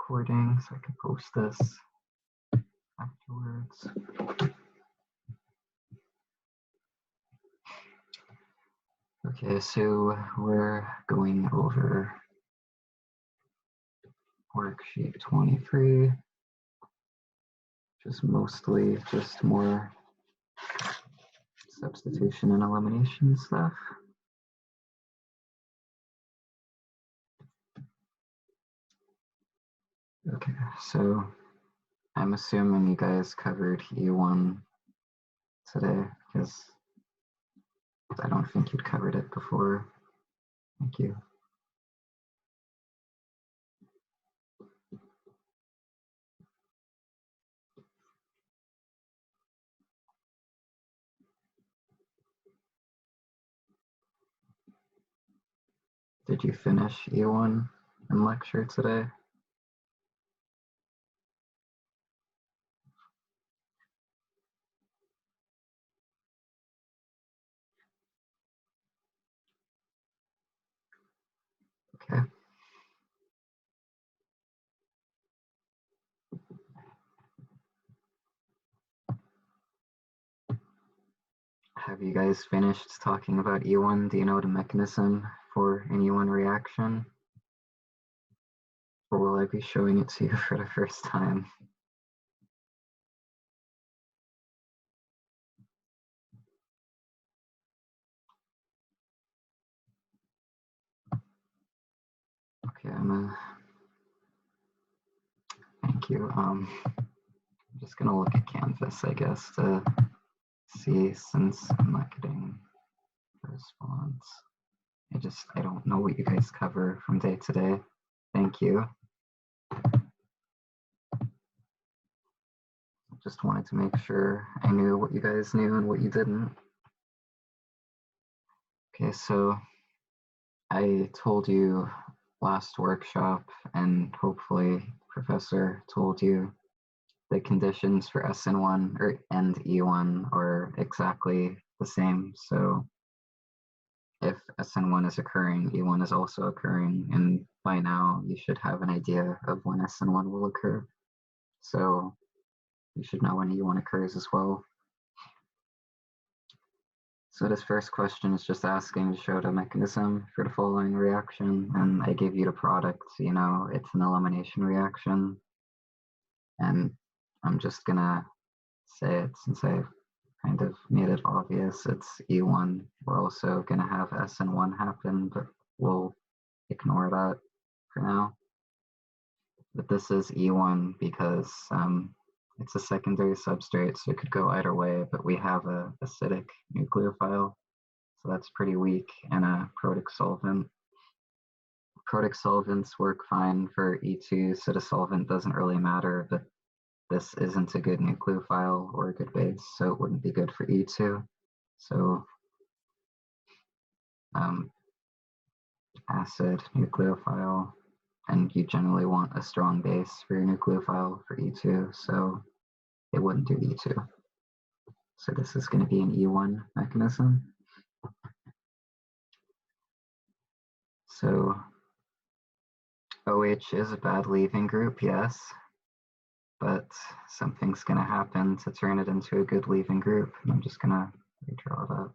recording so I can post this afterwards. Okay, so we're going over worksheet 23, just mostly just more substitution and elimination stuff. Okay, so I'm assuming you guys covered E1 today because I don't think you'd covered it before. Thank you. Did you finish E1 in lecture today? Okay. Have you guys finished talking about E1? Do you know the mechanism for an E1 reaction? Or will I be showing it to you for the first time? Okay, thank you. I'm just gonna look at Canvas, I guess, to see, since I'm not getting a response. I don't know what you guys cover from day to day. Thank you. Just wanted to make sure I knew what you guys knew and what you didn't. Okay, so I told you last workshop, and hopefully Professor told you, the conditions for SN1 and E1 are exactly the same. So if SN1 is occurring, E1 is also occurring, and by now you should have an idea of when SN1 will occur. So you should know when E1 occurs as well. So this first question is just asking to show the mechanism for the following reaction, and I gave you the product, so you know it's an elimination reaction. And I'm just gonna say it since I've kind of made it obvious, it's E1. We're also gonna have SN1 happen, but we'll ignore that for now. But this is E1 because it's a secondary substrate, so it could go either way, but we have a acidic nucleophile, so that's pretty weak, and a protic solvent. Protic solvents work fine for E2, so the solvent doesn't really matter, but this isn't a good nucleophile or a good base, so it wouldn't be good for E2. So acid nucleophile, and you generally want a strong base for your nucleophile for E2, so it wouldn't do E2. So this is going to be an E1 mechanism. So OH is a bad leaving group, yes, but something's going to happen to turn it into a good leaving group. And I'm just going to redraw that.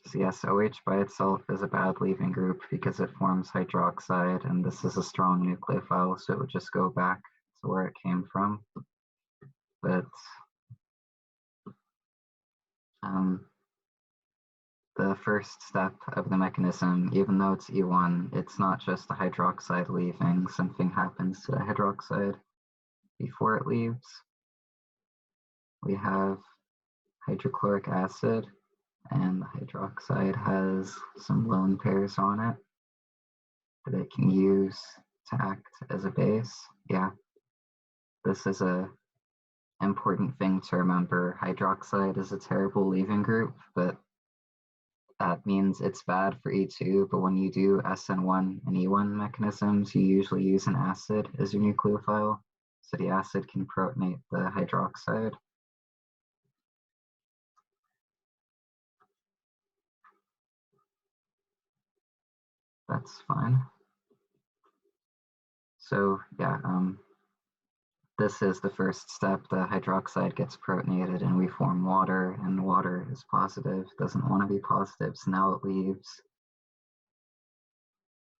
So yes, OH by itself is a bad leaving group because it forms hydroxide, and this is a strong nucleophile, so it would just go back to where it came from. But the first step of the mechanism, even though it's E1, it's not just a hydroxide leaving. Something happens to the hydroxide before it leaves. We have hydrochloric acid, and the hydroxide has some lone pairs on it that it can use to act as a base. Yeah, this is a important thing to remember. Hydroxide is a terrible leaving group, but that means it's bad for E2, but when you do SN1 and E1 mechanisms, you usually use an acid as your nucleophile, so the acid can protonate the hydroxide. That's fine. So yeah, this is the first step. The hydroxide gets protonated and we form water, and water is positive, doesn't want to be positive, so now it leaves.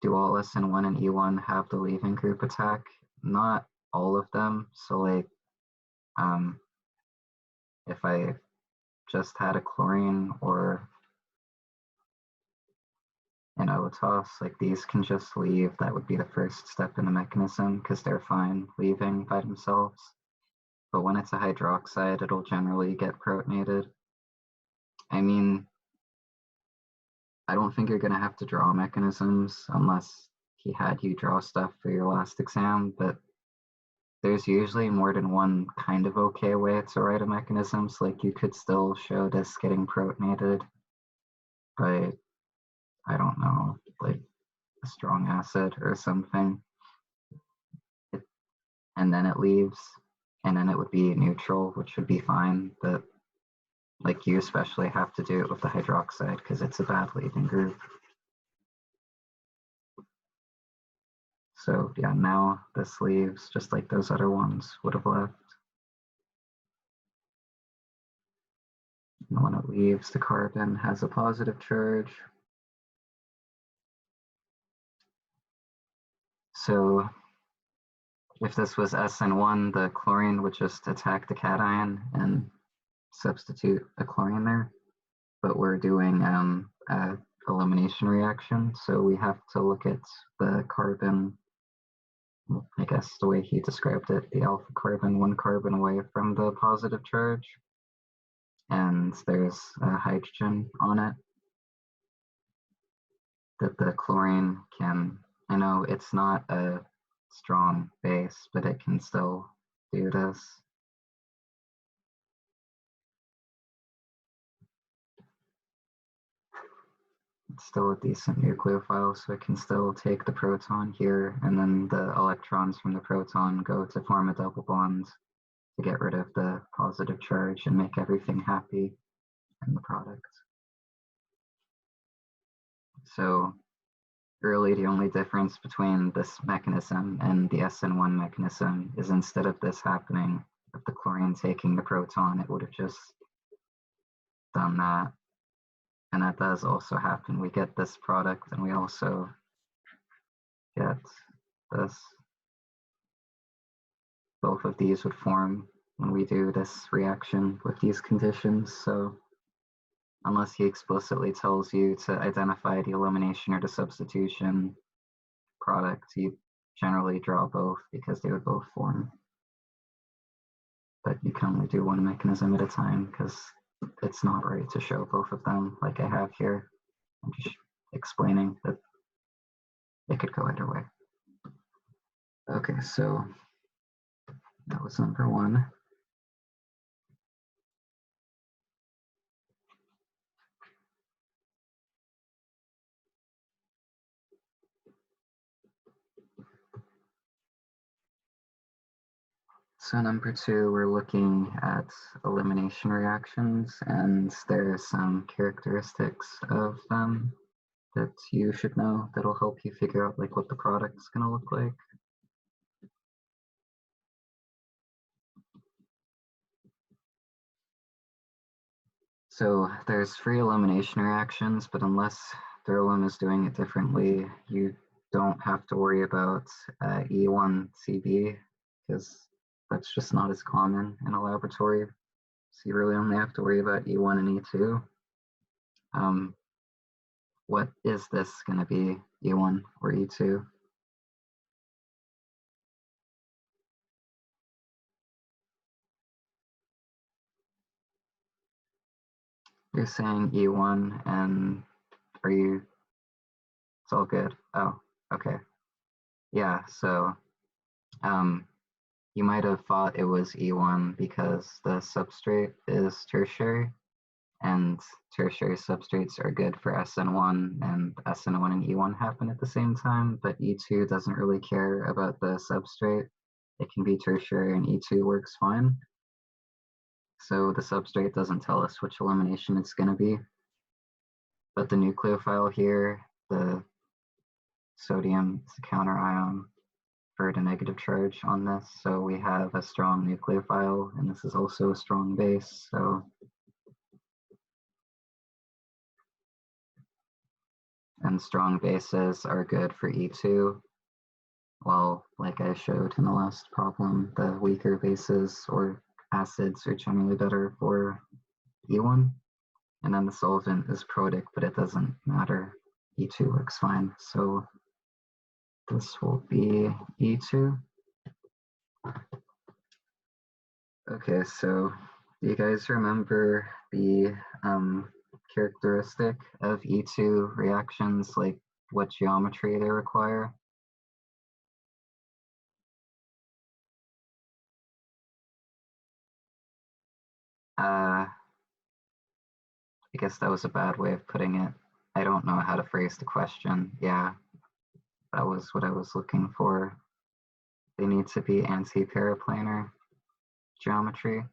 Do all SN1 and E1 have the leaving group attack? Not all of them. So like, if I just had a chlorine or an O-toss, like these can just leave. That would be the first step in the mechanism because they're fine leaving by themselves. But when it's a hydroxide, it'll generally get protonated. I mean, I don't think you're going to have to draw mechanisms unless he had you draw stuff for your last exam, but there's usually more than one kind of okay way to write a mechanism. So like you could still show this getting protonated by, I don't know, like a strong acid or something. And then it leaves, and then it would be neutral, which would be fine. But like you especially have to do it with the hydroxide because it's a bad leaving group. So yeah, now this leaves just like those other ones would have left. And when it leaves, the carbon has a positive charge. So if this was SN1, the chlorine would just attack the cation and substitute a chlorine there. But we're doing a elimination reaction, so we have to look at the carbon, I guess the way he described it, the alpha carbon, one carbon away from the positive charge, and there's a hydrogen on it that the chlorine can, I know it's not a strong base, but it can still do this. It's still a decent nucleophile, so it can still take the proton here, and then the electrons from the proton go to form a double bond to get rid of the positive charge and make everything happy in the product. So really the only difference between this mechanism and the SN1 mechanism is instead of this happening, with the chlorine taking the proton, it would have just done that. And that does also happen. We get this product and we also get this. Both of these would form when we do this reaction with these conditions. So unless he explicitly tells you to identify the elimination or the substitution product, you generally draw both because they would both form. But you can only do one mechanism at a time because it's not right to show both of them like I have here. I'm just explaining that it could go either way. Okay, so that was number one. So number two, we're looking at elimination reactions, and there are some characteristics of them that you should know that'll help you figure out like what the product's gonna look like. So there's free elimination reactions, but unless Derlin is doing it differently, you don't have to worry about E1CB because that's just not as common in a laboratory. So you really only have to worry about E1 and E2. What is this going to be, E1 or E2? You're saying E1 and are you, it's all good. Oh, okay. Yeah, so you might have thought it was E1 because the substrate is tertiary and tertiary substrates are good for SN1 and SN1 and E1 happen at the same time, but E2 doesn't really care about the substrate. It can be tertiary and E2 works fine. So the substrate doesn't tell us which elimination it's going to be. But the nucleophile here, the sodium is a counter ion. convert a negative charge on this. So we have a strong nucleophile, and this is also a strong base. So, and strong bases are good for E2. Well, like I showed in the last problem, the weaker bases or acids are generally better for E1. And then the solvent is protic, but it doesn't matter. E2 works fine. So this will be E2. Okay, so do you guys remember the characteristic of E2 reactions, like what geometry they require? I guess that was a bad way of putting it. I don't know how to phrase the question. Yeah, that was what I was looking for. They need to be anti-paraplanar geometry.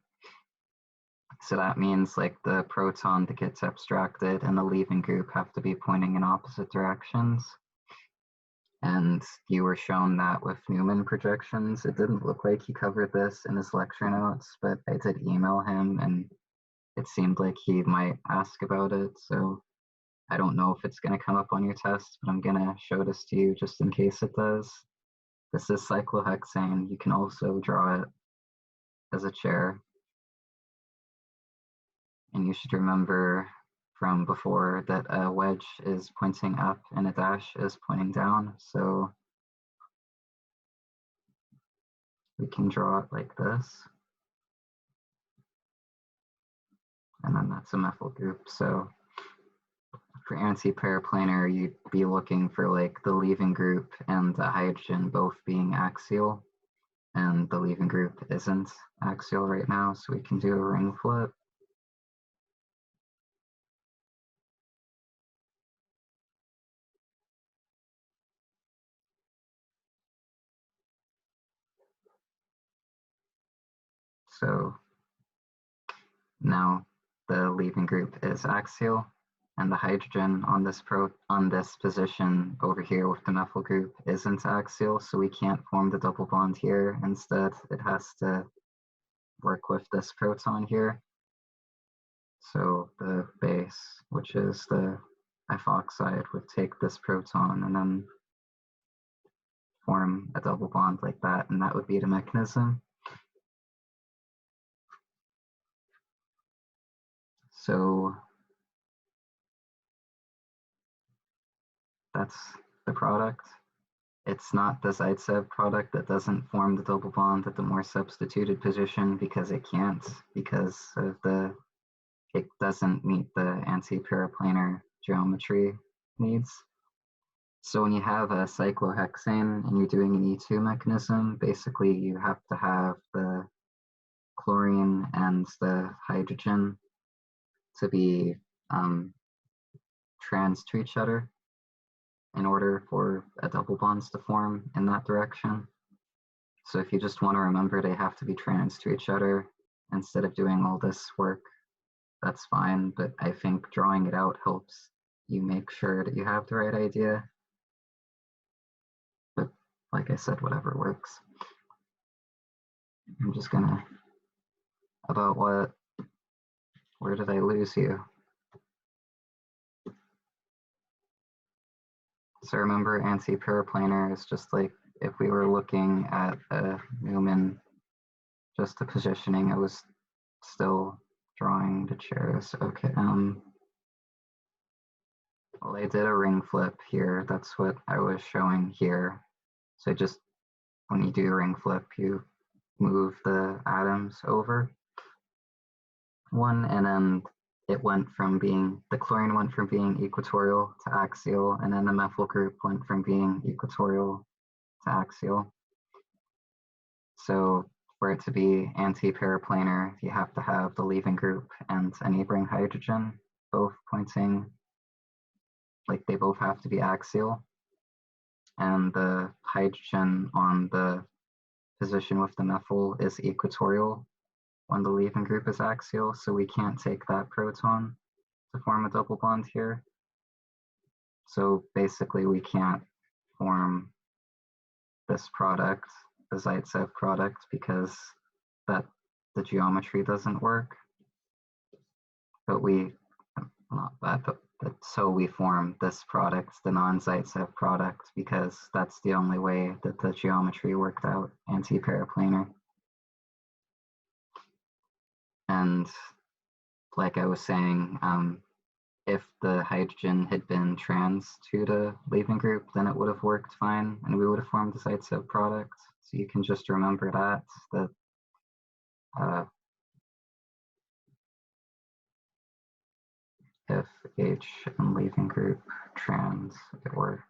So that means like the proton that gets abstracted and the leaving group have to be pointing in opposite directions. And you were shown that with Newman projections. It didn't look like he covered this in his lecture notes, but I did email him and it seemed like he might ask about it. So I don't know if it's going to come up on your test, but I'm going to show this to you just in case it does. This is cyclohexane. You can also draw it as a chair. And you should remember from before that a wedge is pointing up and a dash is pointing down. So we can draw it like this. And then that's a methyl group. So for anti-paraplanar, you'd be looking for like the leaving group and the hydrogen both being axial. And the leaving group isn't axial right now, so we can do a ring flip. So now the leaving group is axial, and the hydrogen on this position over here with the methyl group isn't axial, so we can't form the double bond here. Instead, it has to work with this proton here. So the base, which is the F oxide, would take this proton and then form a double bond like that, and that would be the mechanism. So that's the product. It's not the Zaitsev product that doesn't form the double bond at the more substituted position because it can't, because of it doesn't meet the anti-paraplanar geometry needs. So when you have a cyclohexane and you're doing an E2 mechanism, basically you have to have the chlorine and the hydrogen to be trans to each other in order for a double bonds to form in that direction. So if you just want to remember they have to be trans to each other instead of doing all this work, that's fine. But I think drawing it out helps you make sure that you have the right idea. But like I said, whatever works. I'm just gonna, about what, where did I lose you? So remember anti-paraplanar is just like if we were looking at a Newman, just the positioning, I was still drawing the chairs. Okay. Well, I did a ring flip here. That's what I was showing here. So just when you do a ring flip, you move the atoms over one, and then it went from being, the chlorine went from being equatorial to axial, and then the methyl group went from being equatorial to axial. So for it to be anti-paraplanar, you have to have the leaving group and a neighboring hydrogen both pointing, like they both have to be axial. And the hydrogen on the position with the methyl is equatorial when the leaving group is axial, so we can't take that proton to form a double bond here. So basically we can't form this product, the Zaitsev product, because that the geometry doesn't work. But we, not that, but so we form this product, the non-Zaitsev product, because that's the only way that the geometry worked out, anti-paraplanar. And like I was saying, if the hydrogen had been trans to the leaving group, then it would have worked fine, and we would have formed the Zaitsev product. So you can just remember that if H and leaving group trans, it works.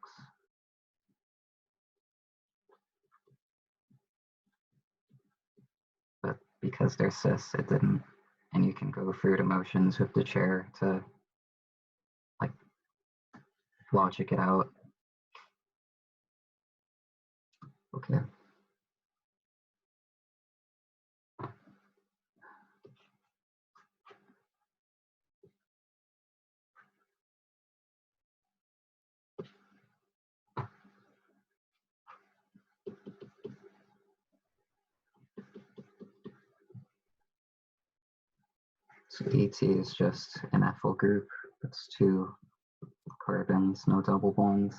But because they're cis, it didn't. And you can go through the motions with the chair to like logic it out. Okay. So ET is just an ethyl group. It's 2 carbons, no double bonds.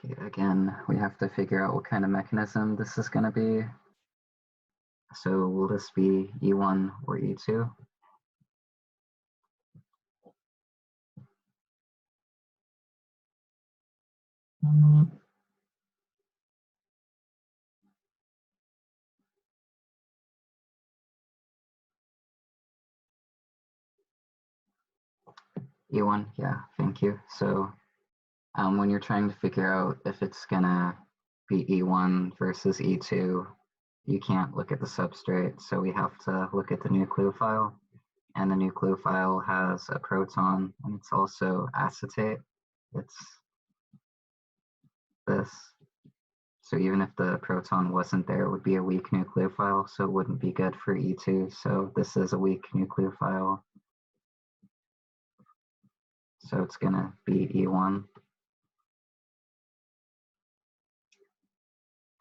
Okay, again, we have to figure out what kind of mechanism this is going to be. So will this be E1 or E2? E1, yeah, thank you. So when you're trying to figure out if it's gonna be E1 versus E2, you can't look at the substrate, so we have to look at the nucleophile. And the nucleophile has a proton, and it's also acetate. It's this. So even if the proton wasn't there, it would be a weak nucleophile, so it wouldn't be good for E2. So this is a weak nucleophile. So it's gonna be E1.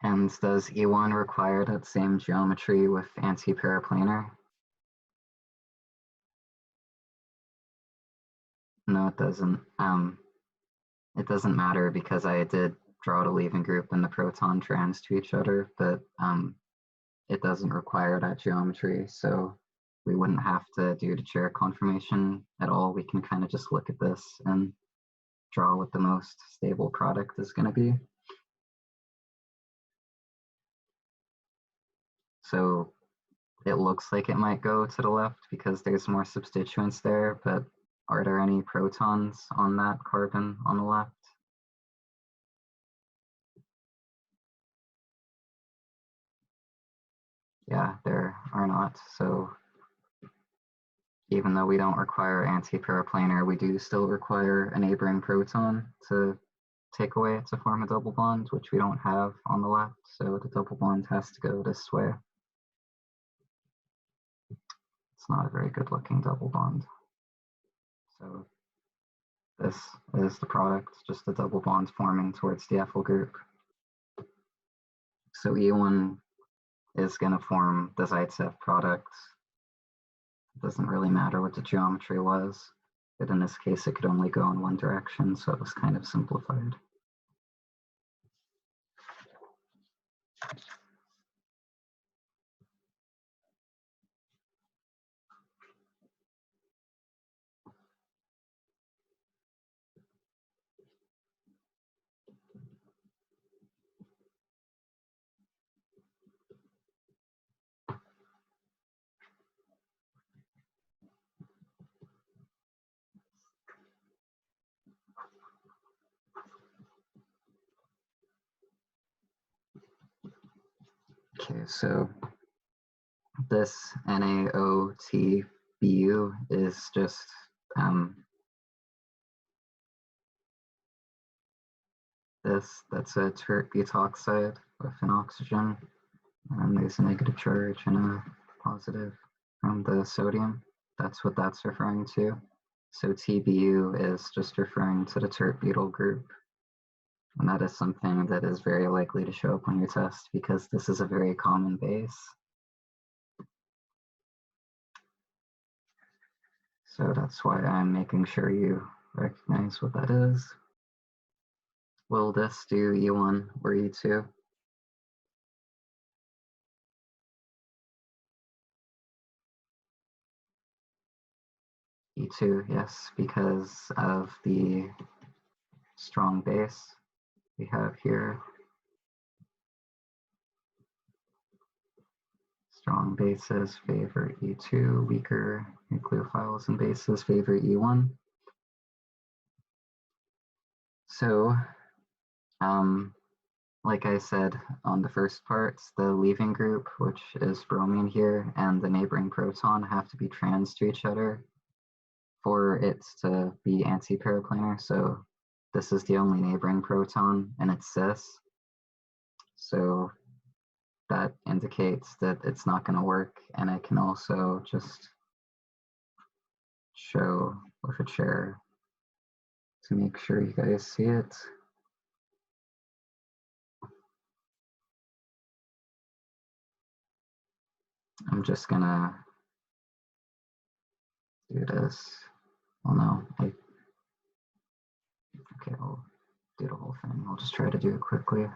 And does E1 require that same geometry with anti-paraplanar? No, it doesn't. It doesn't matter because I did draw the leaving group and the proton trans to each other, but it doesn't require that geometry. So we wouldn't have to do the chair conformation at all. We can kind of just look at this and draw what the most stable product is going to be. So it looks like it might go to the left because there's more substituents there, but are there any protons on that carbon on the left? Yeah, there are not. So even though we don't require anti-paraplanar, we do still require a neighboring proton to take away to form a double bond, which we don't have on the left. So the double bond has to go this way. It's not a very good looking double bond. So this is the product, just the double bond forming towards the ethyl group. So E1 is going to form the Zaitsev product. It doesn't really matter what the geometry was, but in this case it could only go in one direction, so it was kind of simplified. Okay, so this NaOTBU is just that's a tert butoxide with an oxygen, and there's a negative charge and a positive from the sodium. That's what that's referring to. So TBU is just referring to the tert butyl group. And that is something that is very likely to show up on your test because this is a very common base. So that's why I'm making sure you recognize what that is. Will this do E1 or E2? E2, yes, because of the strong base we have here. Strong bases favor E2, weaker nucleophiles and bases favor E1. So, like I said on the first part, the leaving group, which is bromine here, and the neighboring proton have to be trans to each other for it to be anti-paraplanar. So this is the only neighboring proton and it's cis. So that indicates that it's not going to work. And I can also just show with a chair to make sure you guys see it. I'm just gonna do this. Well, no, okay, I'll do the whole thing. I'll just try to do it quickly.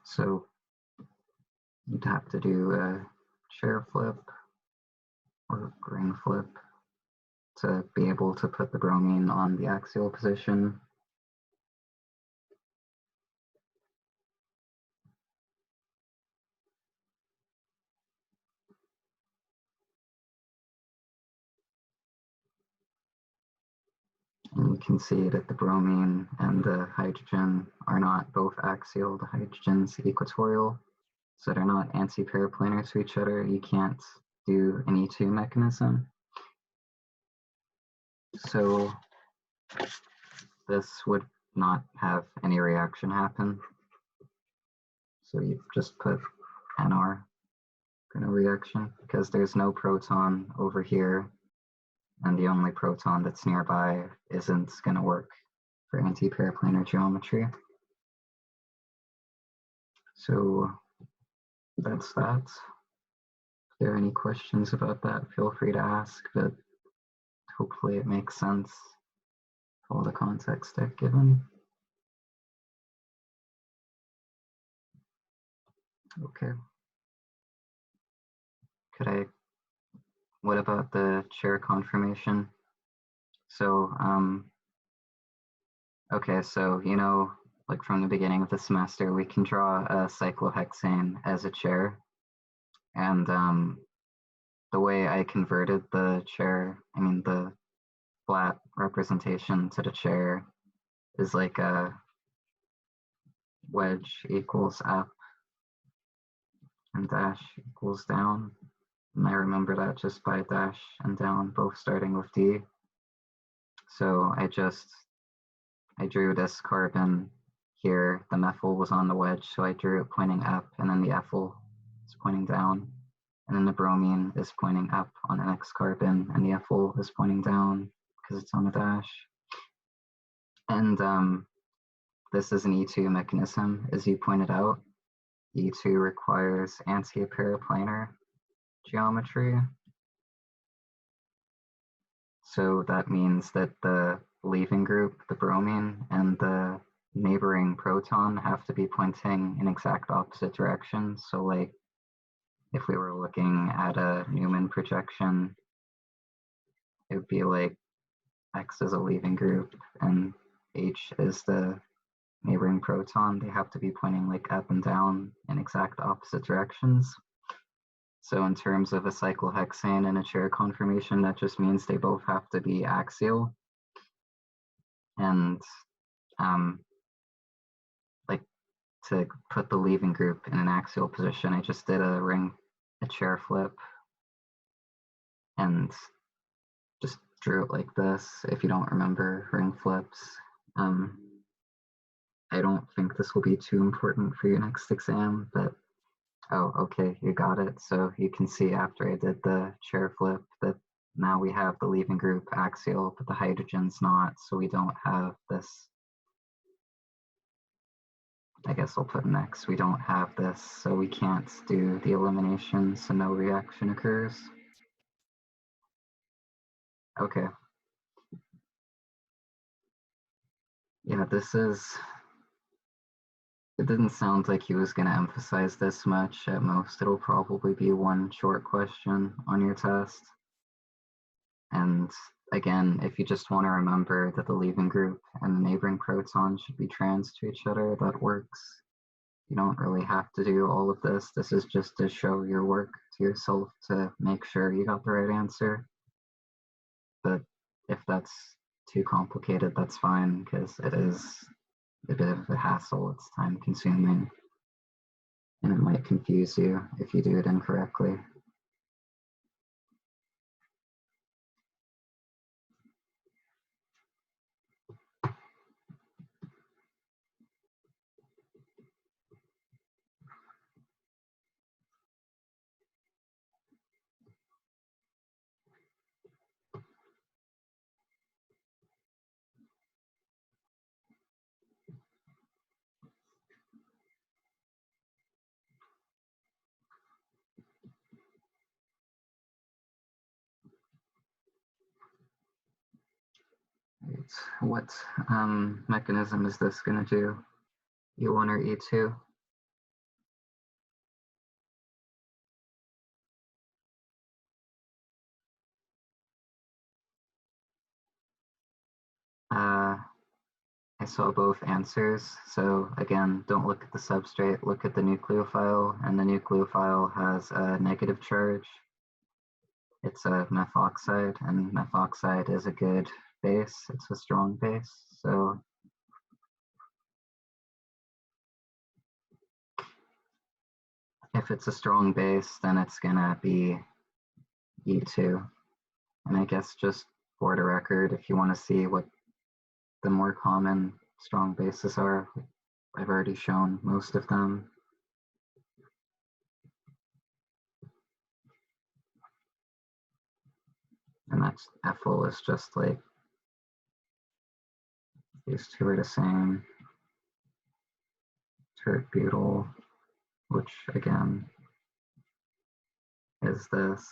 So you'd have to do a chair flip or ring flip to be able to put the bromine on the axial position. And you can see that the bromine and the hydrogen are not both axial. The hydrogen's equatorial, so they're not anti-paraplanar to each other. You can't do an E2 mechanism. So this would not have any reaction happen. So you just put NR for no reaction because there's no proton over here, and the only proton that's nearby isn't going to work for anti-paraplanar geometry. So that's that. If there are any questions about that, feel free to ask, but hopefully it makes sense, all the context I've given. Okay. What about the chair conformation? So, okay, so, like from the beginning of the semester, we can draw a cyclohexane as a chair. And the way I converted the chair, the flat representation to the chair is like a wedge equals up and dash equals down. And I remember that just by dash and down, both starting with D. So I drew this carbon here. The methyl was on the wedge, so I drew it pointing up, and then the ethyl is pointing down. And then the bromine is pointing up on the next carbon, and the ethyl is pointing down because it's on the dash. And this is an E2 mechanism, as you pointed out. E2 requires anti-paraplanar geometry. So that means that the leaving group, the bromine, and the neighboring proton have to be pointing in exact opposite directions. So like if we were looking at a Newman projection, it would be like X is a leaving group and H is the neighboring proton. They have to be pointing like up and down in exact opposite directions. So in terms of a cyclohexane and a chair conformation, that just means they both have to be axial. And like to put the leaving group in an axial position, I just did a chair flip and just drew it like this. If you don't remember ring flips, I don't think this will be too important for your next exam, but oh, okay, you got it. So you can see after I did the chair flip that now we have the leaving group axial, but the hydrogen's not, so we don't have this. I guess I'll put an X. We don't have this, so we can't do the elimination, so no reaction occurs. Okay. Yeah, this is, it didn't sound like he was going to emphasize this much. At most, it'll probably be one short question on your test. And again, if you just want to remember that the leaving group and the neighboring proton should be trans to each other, that works. You don't really have to do all of this. This is just to show your work to yourself to make sure you got the right answer. But if that's too complicated, that's fine, because it is a bit of a hassle. It's time consuming, and it might confuse you if you do it incorrectly. Right. What mechanism is this going to do? E1 or E2? I saw both answers. So again, don't look at the substrate, look at the nucleophile, and the nucleophile has a negative charge. It's a methoxide, and methoxide is a good base. It's a strong base. So if it's a strong base, then it's gonna be E2. And I guess just for the record, if you want to see what the more common strong bases are, I've already shown most of them. And that's ethyl is just like, these two are the same. Tert-butyl, which again is this.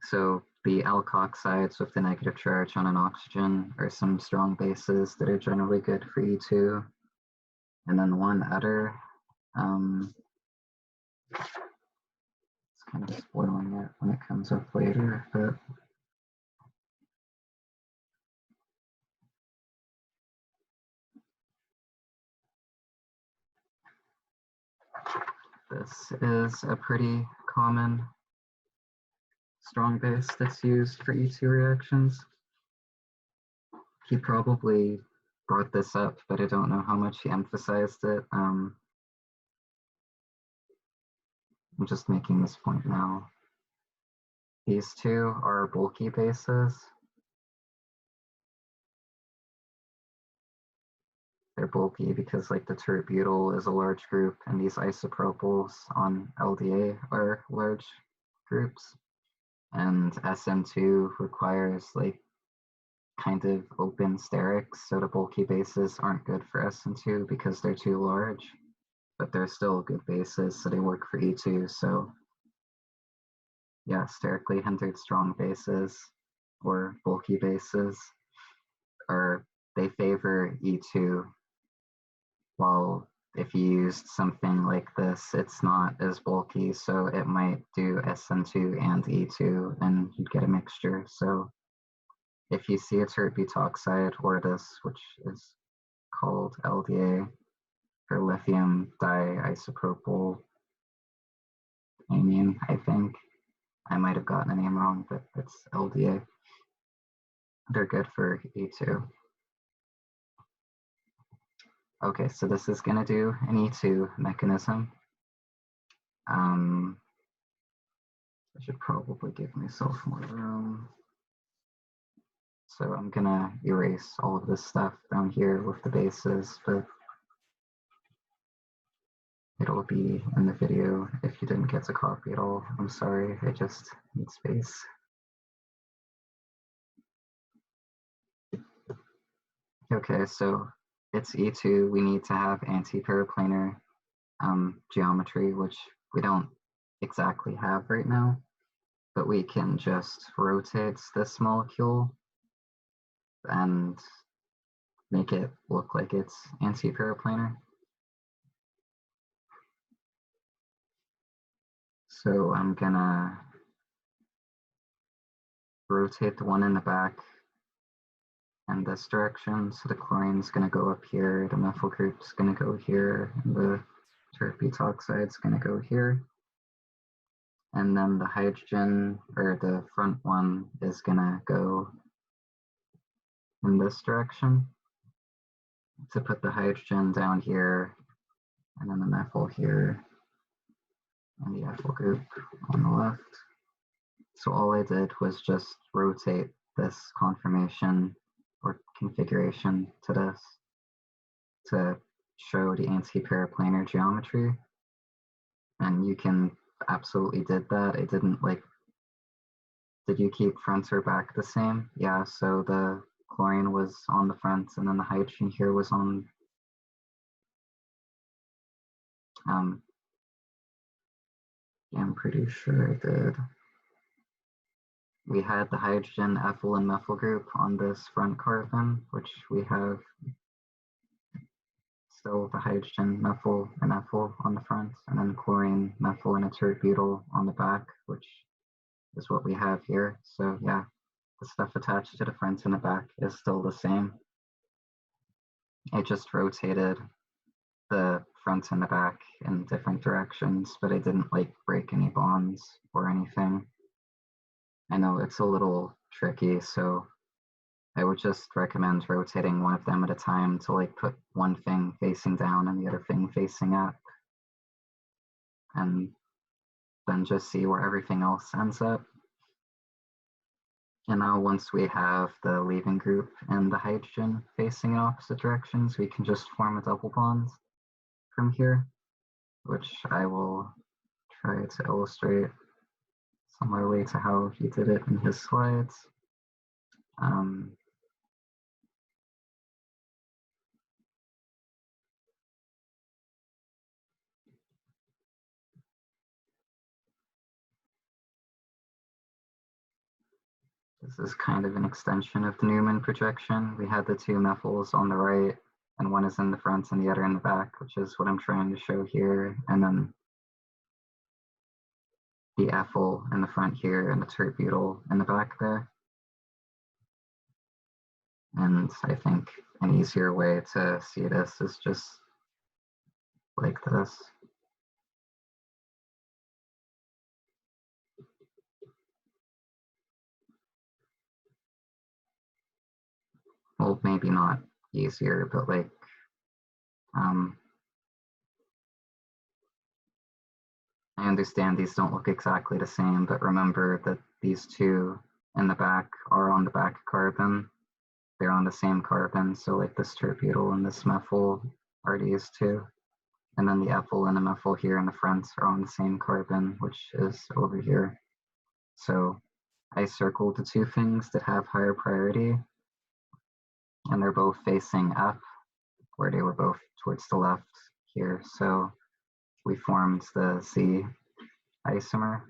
So the alkoxides with the negative charge on an oxygen are some strong bases that are generally good for E2. And then one other, it's kind of spoiling it when it comes up later, but this is a pretty common strong base that's used for E2 reactions. He probably brought this up, but I don't know how much he emphasized it. I'm just making this point now. These two are bulky bases. They're bulky because like the tert-butyl is a large group and these isopropyls on LDA are large groups. And SN2 requires like kind of open sterics, so the bulky bases aren't good for SN2 because they're too large, but they're still good bases, so they work for E2. So yeah, sterically hindered strong bases or bulky bases are, they favor E2, while if you used something like this, it's not as bulky, so it might do SN2 and E2 and you'd get a mixture. So if you see a tert-butoxide or this, which is called LDA, for lithium diisopropyl amine, I think. I might have gotten the name wrong, but it's LDA. They're good for E2. Okay, so this is gonna do an E2 mechanism. I should probably give myself more room. So I'm gonna erase all of this stuff down here with the bases, but it'll be in the video if you didn't get to copy it all. I'm sorry, I just need space. Okay, so it's E2, we need to have anti-paraplanar geometry, which we don't exactly have right now, but we can just rotate this molecule and make it look like it's anti-paraplanar. So I'm gonna rotate the one in the back in this direction. So the chlorine's gonna go up here, the methyl group's gonna go here, and the tert oxide's gonna go here. And then the hydrogen, or the front one, is gonna go in this direction to put the hydrogen down here, and then the methyl here, and the ethyl group on the left. So all I did was just rotate this conformation or configuration to this to show the anti-paraplanar geometry. And you can absolutely did that. It didn't like, did you keep front or back the same? Yeah, so the chlorine was on the front and then the hydrogen here was on, yeah, I'm pretty sure I did. We had the hydrogen, ethyl, and methyl group on this front carbon, which we have still the hydrogen, methyl, and ethyl on the front, and then chlorine, methyl, and a tert butyl on the back, which is what we have here. So yeah, the stuff attached to the front and the back is still the same. I just rotated the front and the back in different directions, but I didn't like break any bonds or anything. I know it's a little tricky, so I would just recommend rotating one of them at a time to like put one thing facing down and the other thing facing up, and then just see where everything else ends up. And now once we have the leaving group and the hydrogen facing in opposite directions, we can just form a double bond from here, which I will try to illustrate similarly to how he did it in his slides. This is kind of an extension of the Newman projection. We had the two methyls on the right, and one is in the front and the other in the back, which is what I'm trying to show here. And then the ethyl in the front here and the tert butyl in the back there. And I think an easier way to see this is just like this. Well, maybe not easier, but like, I understand these don't look exactly the same, but remember that these two in the back are on the back carbon. They're on the same carbon, so like this tert butyl and this methyl are these two. And then the ethyl and the methyl here in the front are on the same carbon, which is over here. So I circled the two things that have higher priority, and they're both facing up, where they were both towards the left here. So we formed the Z isomer.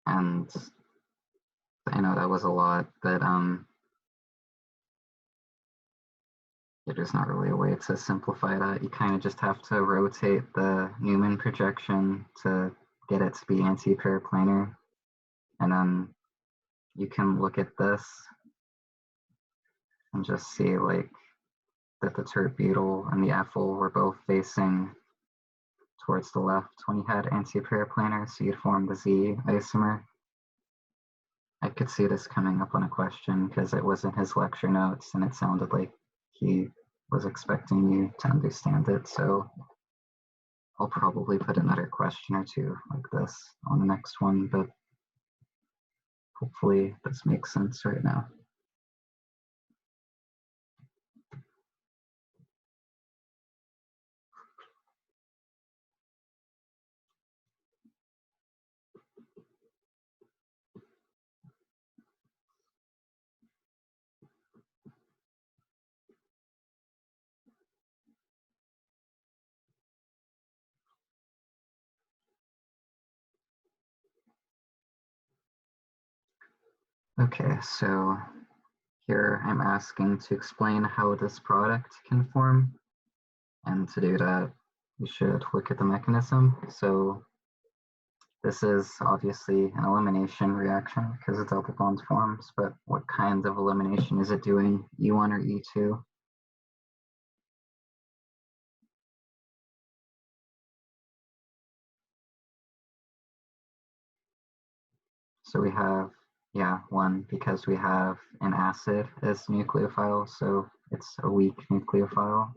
And I know that was a lot, but there's not really a way to simplify that. You kind of just have to rotate the Newman projection to get it to be anti-paraplanar. And then you can look at this and just see like that the tert butyl and the ethyl were both facing towards the left when you had anti-paraplanar, so you'd form the Z isomer. I could see this coming up on a question because it was in his lecture notes and it sounded like he was expecting you to understand it. So I'll probably put another question or two like this on the next one, but Hopefully this makes sense right now. Okay, so here I'm asking to explain how this product can form. And to do that, we should look at the mechanism. So this is obviously an elimination reaction because a double bond forms, but what kind of elimination is it doing, E1 or E2? So we have, yeah, 1 because we have an acid as nucleophile, so it's a weak nucleophile.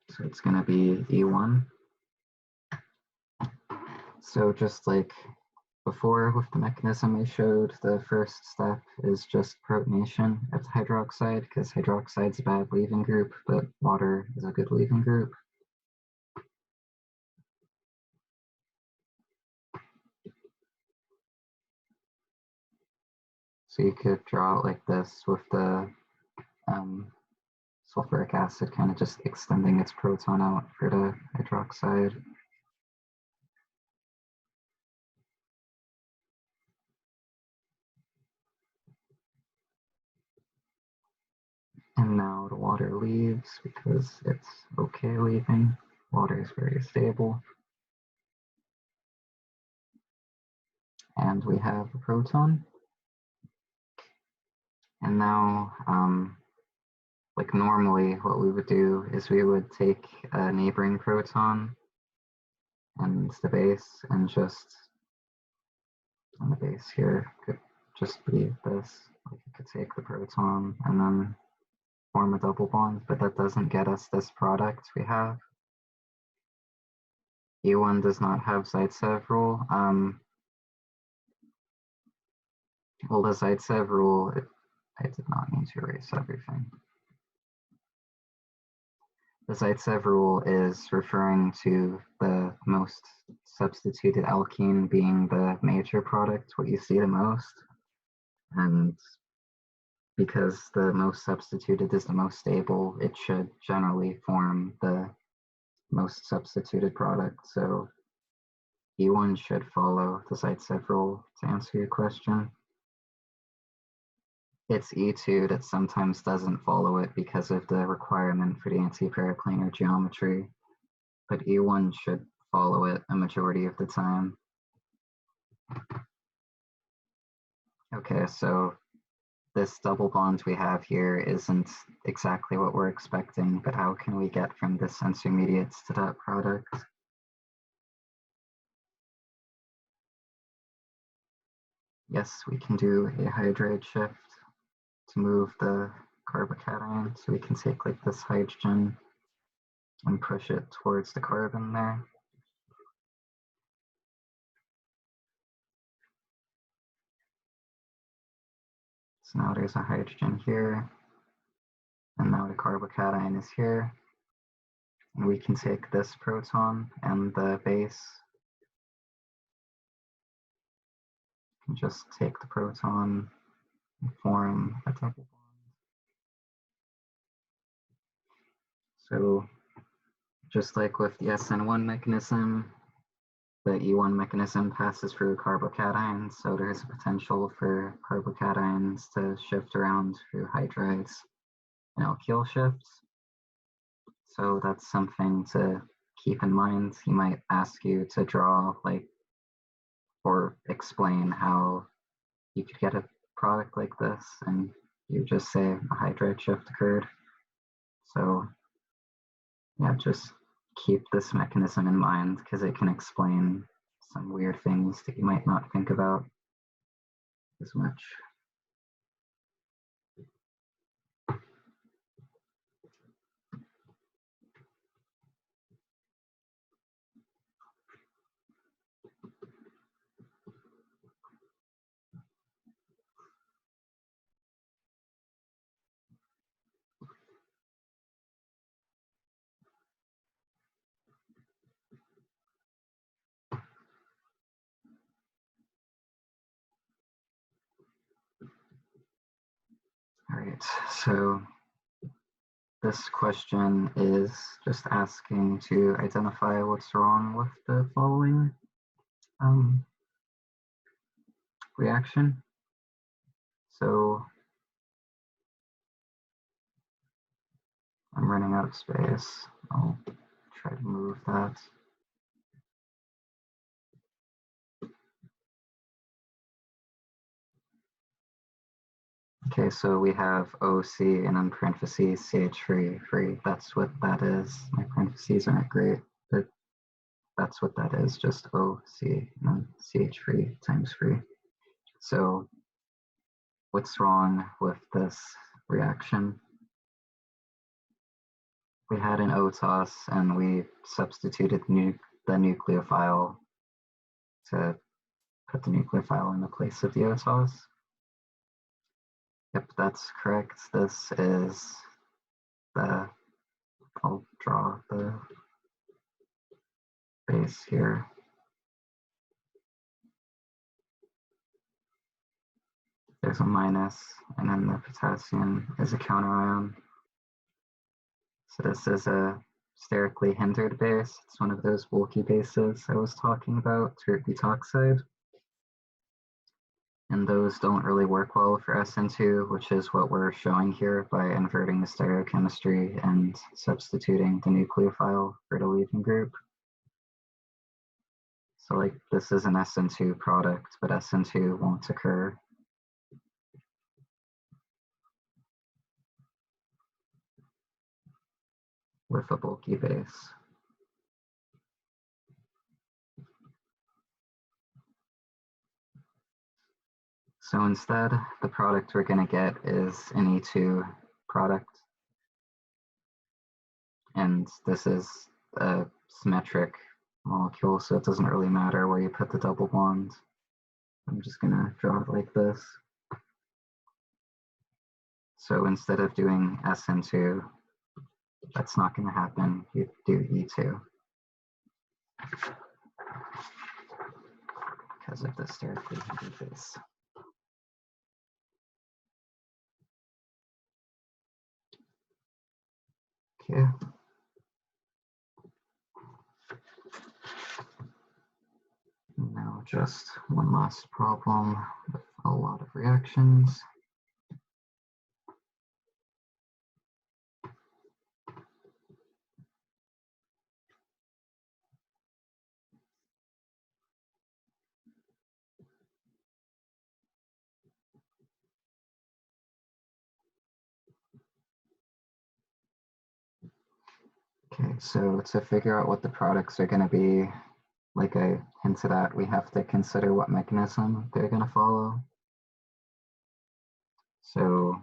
So it's going to be E1. So just like before with the mechanism I showed, the first step is just protonation of hydroxide because hydroxide's a bad leaving group, but water is a good leaving group. So you could draw it like this with the sulfuric acid kind of just extending its proton out for the hydroxide. And now the water leaves because it's okay leaving. Water is very stable. And we have a proton. And now, like normally what we would do is we would take a neighboring proton and the base and just, on the base here, could just be this. Like you could take the proton and then form a double bond, but that doesn't get us this product we have. E1 does not have Zaitsev rule. Well, the Zaitsev rule, I did not mean to erase everything. The Zaitsev rule is referring to the most substituted alkene being the major product, what you see the most. And because the most substituted is the most stable, it should generally form the most substituted product. So E1 should follow the Zaitsev rule to answer your question. It's E2 that sometimes doesn't follow it because of the requirement for the anti-paraplanar geometry, but E1 should follow it a majority of the time. Okay, so this double bond we have here isn't exactly what we're expecting, but how can we get from this intermediates to that product? Yes, we can do a hydride shift to move the carbocation. So we can take like this hydrogen and push it towards the carbon there. So now there's a hydrogen here, and now the carbocation is here. And we can take this proton and the base and just take the proton and form a double bond. So just like with the SN1 mechanism, the E1 mechanism passes through carbocations, so there's a potential for carbocations to shift around through hydrides and alkyl shifts. So that's something to keep in mind. He might ask you to draw like or explain how you could get a product like this, and you just say a hydride shift occurred. So yeah, just keep this mechanism in mind because it can explain some weird things that you might not think about as much. right, so this question is just asking to identify what's wrong with the following reaction. So I'm running out of space. I'll try to move that. Okay, so we have OC and then parentheses CH free. That's what that is. My parentheses aren't great, but that's what that is, just OC and then CH free times free. So what's wrong with this reaction? We had an OTOS and we substituted the nucleophile to put the nucleophile in the place of the OTOS. Yep, that's correct. This is the, I'll draw the base here. There's a minus, and then the potassium is a counterion. So this is a sterically hindered base. It's one of those bulky bases I was talking about, tert butoxide. And those don't really work well for SN2, which is what we're showing here by inverting the stereochemistry and substituting the nucleophile for the leaving group. So like this is an SN2 product, but SN2 won't occur. With a bulky base. So instead, the product we're going to get is an E2 product. And this is a symmetric molecule, so it doesn't really matter where you put the double bond. I'm just going to draw it like this. So instead of doing SN2, that's not going to happen. You do E2. Because of the sterically hindered base. Okay. Now just one last problem with a lot of reactions. Okay, so to figure out what the products are going to be, like I hinted at, we have to consider what mechanism they're going to follow. So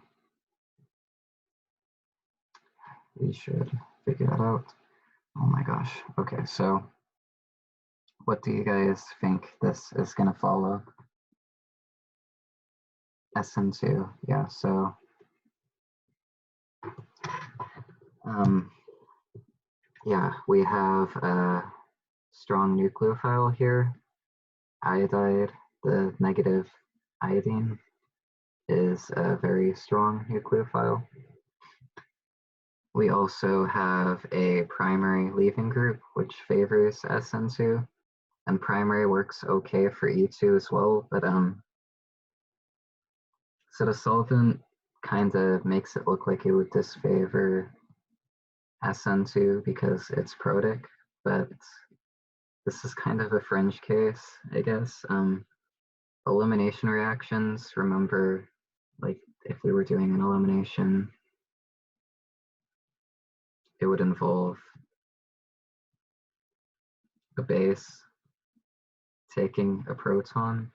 we should figure that out. Oh my gosh. Okay, so what do you guys think this is going to follow? SN2, yeah, so yeah, we have a strong nucleophile here. Iodide, the negative iodine, is a very strong nucleophile. We also have a primary leaving group, which favors SN2, and primary works okay for E2 as well, but so the solvent kind of makes it look like it would disfavor SN2 because it's protic, but this is kind of a fringe case, I guess. Elimination reactions, remember, like if we were doing an elimination, it would involve a base taking a proton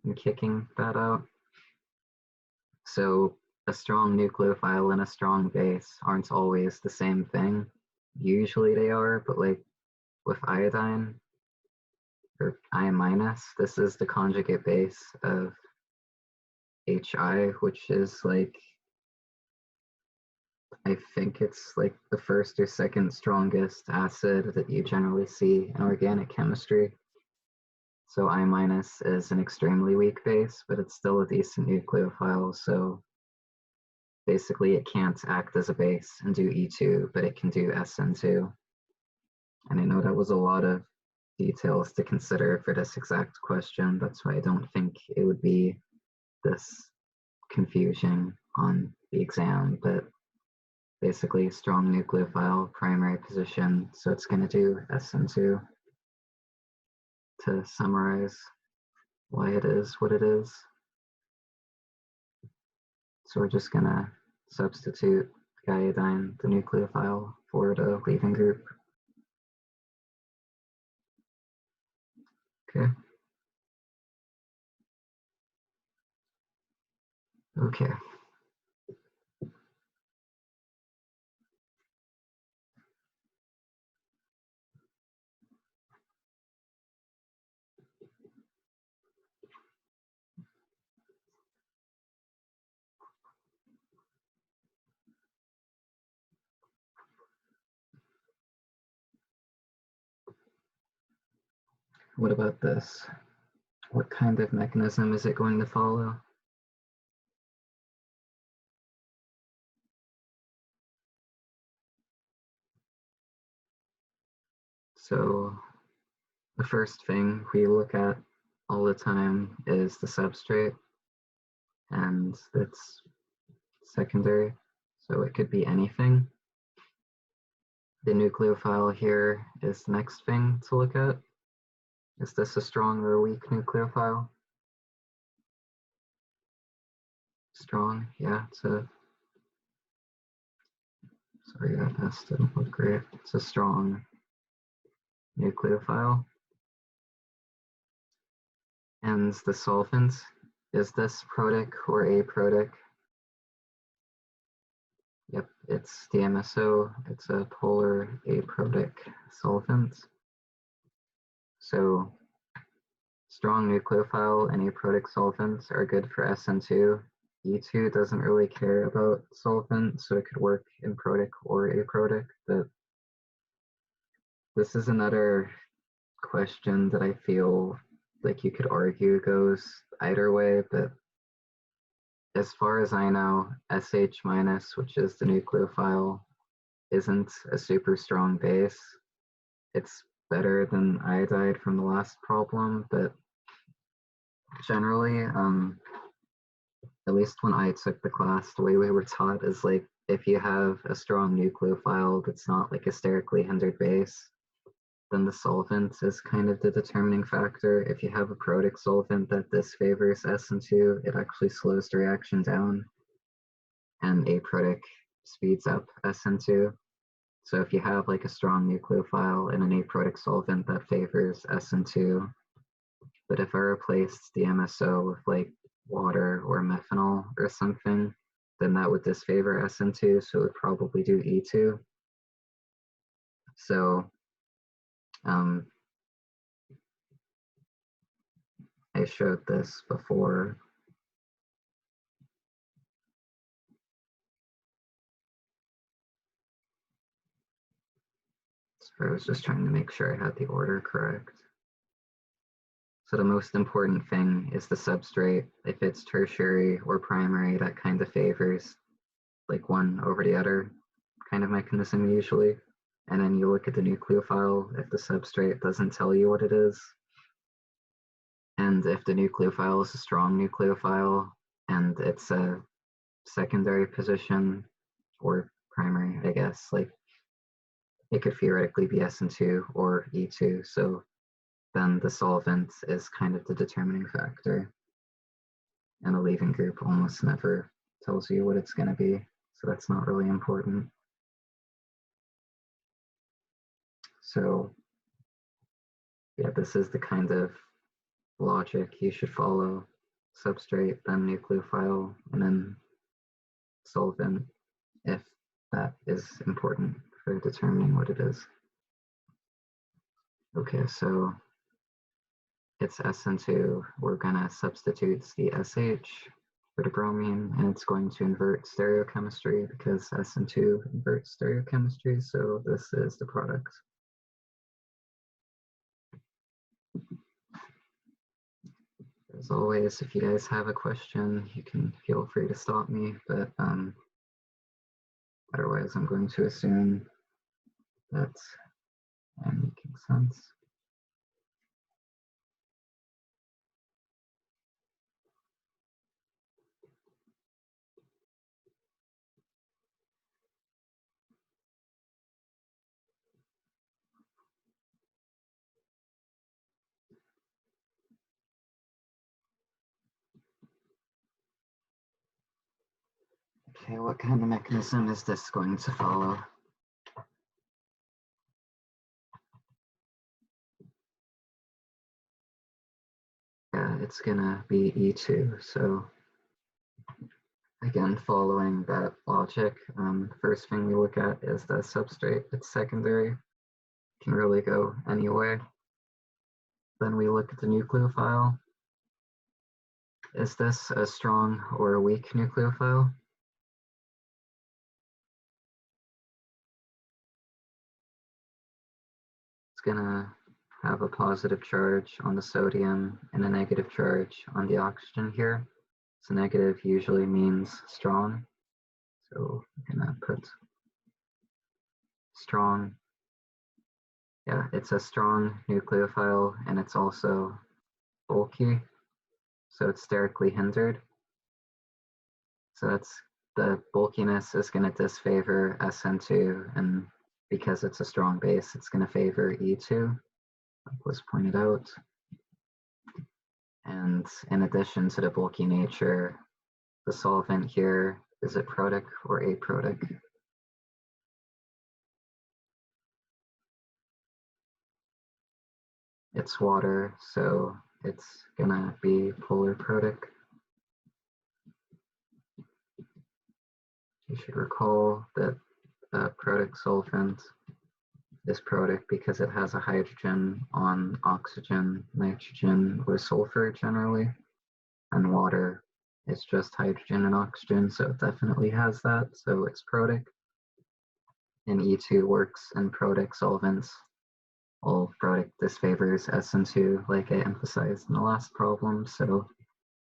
and kicking that out. So a strong nucleophile and a strong base aren't always the same thing. Usually they are, but like with iodine or I minus, this is the conjugate base of HI, which is like, I think it's like the first or second strongest acid that you generally see in organic chemistry. So I minus is an extremely weak base, but it's still a decent nucleophile. So basically it can't act as a base and do E2, but it can do SN2. And I know that was a lot of details to consider for this exact question. That's why I don't think it would be this confusing on the exam, but basically strong nucleophile primary position. So it's going to do SN2 to summarize why it is what it is. So we're just going to substitute iodine, the nucleophile, for the leaving group. Okay. Okay. What about this? What kind of mechanism is it going to follow? So the first thing we look at all the time is the substrate, and it's secondary, so it could be anything. The nucleophile here is the next thing to look at. Is this a strong or a weak nucleophile? Strong, yeah, it's a, sorry, that has to look great. It's a strong nucleophile. And the solvent, is this protic or aprotic? Yep, it's DMSO. It's a polar aprotic solvent. So strong nucleophile and aprotic solvents are good for SN2. E2 doesn't really care about solvent, so it could work in protic or aprotic, but this is another question that I feel like you could argue goes either way, but as far as I know, SH minus, which is the nucleophile, isn't a super strong base. It's better than iodide from the last problem, but generally, at least when I took the class, the way we were taught is like if you have a strong nucleophile that's not like a sterically hindered base, then the solvent is kind of the determining factor. If you have a protic solvent that disfavors SN2, it actually slows the reaction down, and aprotic speeds up SN2. So if you have like a strong nucleophile and an aprotic solvent that favors SN2, but if I replaced the MSO with like water or methanol or something, then that would disfavor SN2, so it would probably do E2. So I showed this before. So I was just trying to make sure I had the order correct. So the most important thing is the substrate. If it's tertiary or primary, that kind of favors like one over the other kind of mechanism usually. And then you look at the nucleophile if the substrate doesn't tell you what it is. And if the nucleophile is a strong nucleophile and it's a secondary position or primary, I guess, like it could theoretically be SN2 or E2. So then the solvent is kind of the determining factor. And the leaving group almost never tells you what it's going to be. So that's not really important. So yeah, this is the kind of logic you should follow. Substrate, then nucleophile, and then solvent, if that is important for determining what it is. Okay, so it's SN2. We're gonna substitute the SH for the bromine, and it's going to invert stereochemistry because SN2 inverts stereochemistry, so this is the product. As always, if you guys have a question, you can feel free to stop me, but Otherwise, I'm going to assume that I'm making sense. Okay, what kind of mechanism is this going to follow? Yeah, it's gonna be E2. So again, following that logic, first thing we look at is the substrate. It's secondary, can really go anyway. Then we look at the nucleophile. Is this a strong or a weak nucleophile? It's gonna have a positive charge on the sodium and a negative charge on the oxygen here. So negative usually means strong. So I'm gonna put strong. Yeah, it's a strong nucleophile and it's also bulky. So it's sterically hindered. So that's the bulkiness is going to disfavor SN2, and because it's a strong base, it's going to favor E2, like was pointed out. And in addition to the bulky nature, the solvent here, is it protic or aprotic? It's water, so it's gonna be polar protic. You should recall that protic solvent is protic because it has a hydrogen on oxygen, nitrogen, or sulfur generally, and water is just hydrogen and oxygen, so it definitely has that, so it's protic. And E2 works in protic solvents. All protic disfavors SN2, like I emphasized in the last problem, so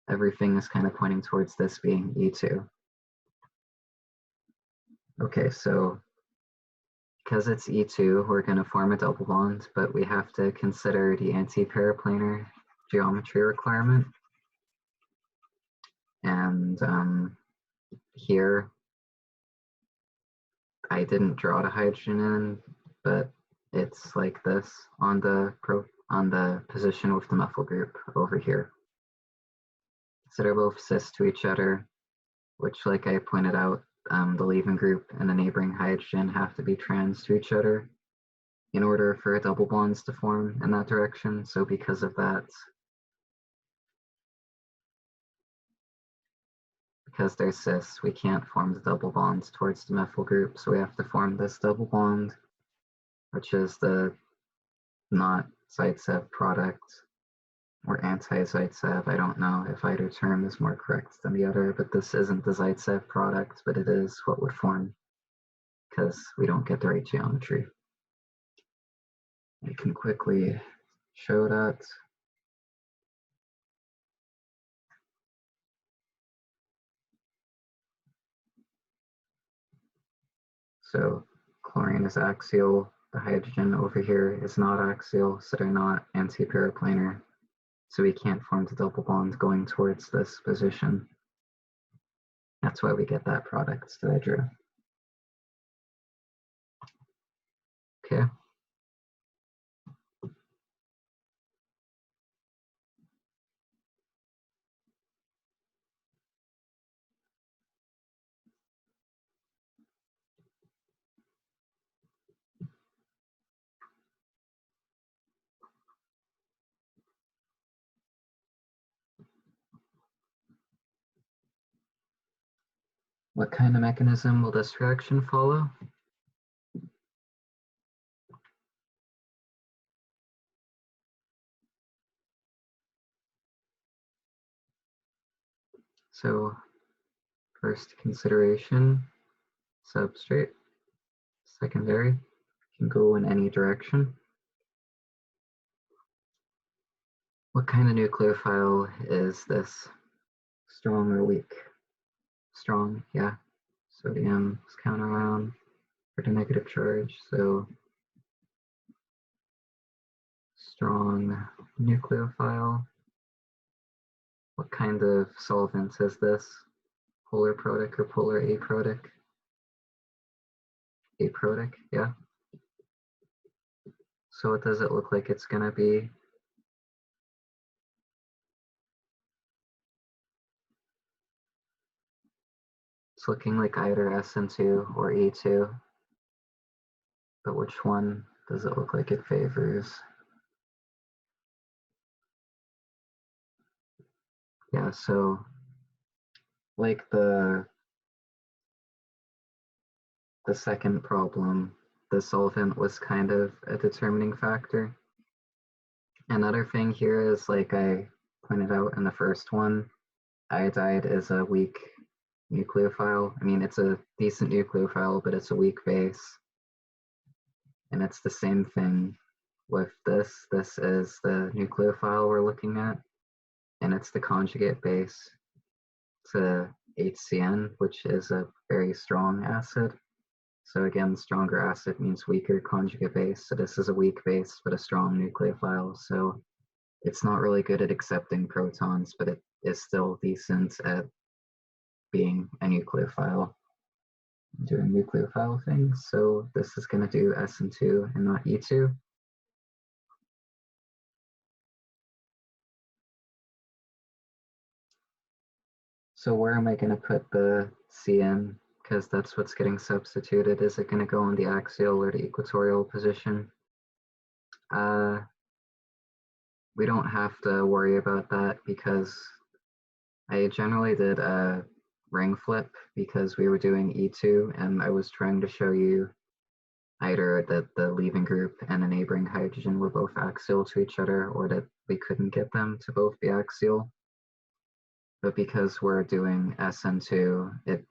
everything is kind of pointing towards this being E2. Okay, so because it's E2, we're going to form a double bond, but we have to consider the anti-paraplanar geometry requirement. And here, I didn't draw the hydrogen in, but it's like this on the position with the methyl group over here. So they're both cis to each other, which, like I pointed out, the leaving group and the neighboring hydrogen have to be trans to each other in order for double bonds to form in that direction. So because of that, because they're cis, we can't form the double bonds towards the methyl group. So we have to form this double bond, which is the not Zaitsev product or anti-Zaitsev. I don't know if either term is more correct than the other, but this isn't the Zaitsev product, but it is what would form because we don't get the right geometry. I can quickly show that. So chlorine is axial. The hydrogen over here is not axial, so they're not anti-paraplanar. So we can't form the double bond going towards this position. That's why we get that product that I drew. Okay. What kind of mechanism will this reaction follow? So first consideration, substrate, secondary, can go in any direction. What kind of nucleophile is this? Strong or weak? Strong, yeah. Sodium is counter-ion for the negative charge, so strong nucleophile. What kind of solvent is this? Polar protic or polar aprotic? Aprotic, yeah. So what does it look like it's gonna be? It's looking like either SN2 or E2, but which one does it look like it favors? Yeah, so like the second problem, the solvent was kind of a determining factor. Another thing here is, like I pointed out in the first one, iodide is a weak nucleophile. I mean, it's a decent nucleophile, but it's a weak base. And it's the same thing with this. This is the nucleophile we're looking at, and it's the conjugate base to HCN, which is a very strong acid. So again, stronger acid means weaker conjugate base. So this is a weak base, but a strong nucleophile. So it's not really good at accepting protons, but it is still decent at being a nucleophile, doing nucleophile things. So this is going to do SN2 and not E2. So where am I going to put the CN? Because that's what's getting substituted. Is it going to go on the axial or the equatorial position? We don't have to worry about that because I generally did a ring flip because we were doing E2 and I was trying to show you either that the leaving group and a neighboring hydrogen were both axial to each other or that we couldn't get them to both be axial. But because we're doing SN2,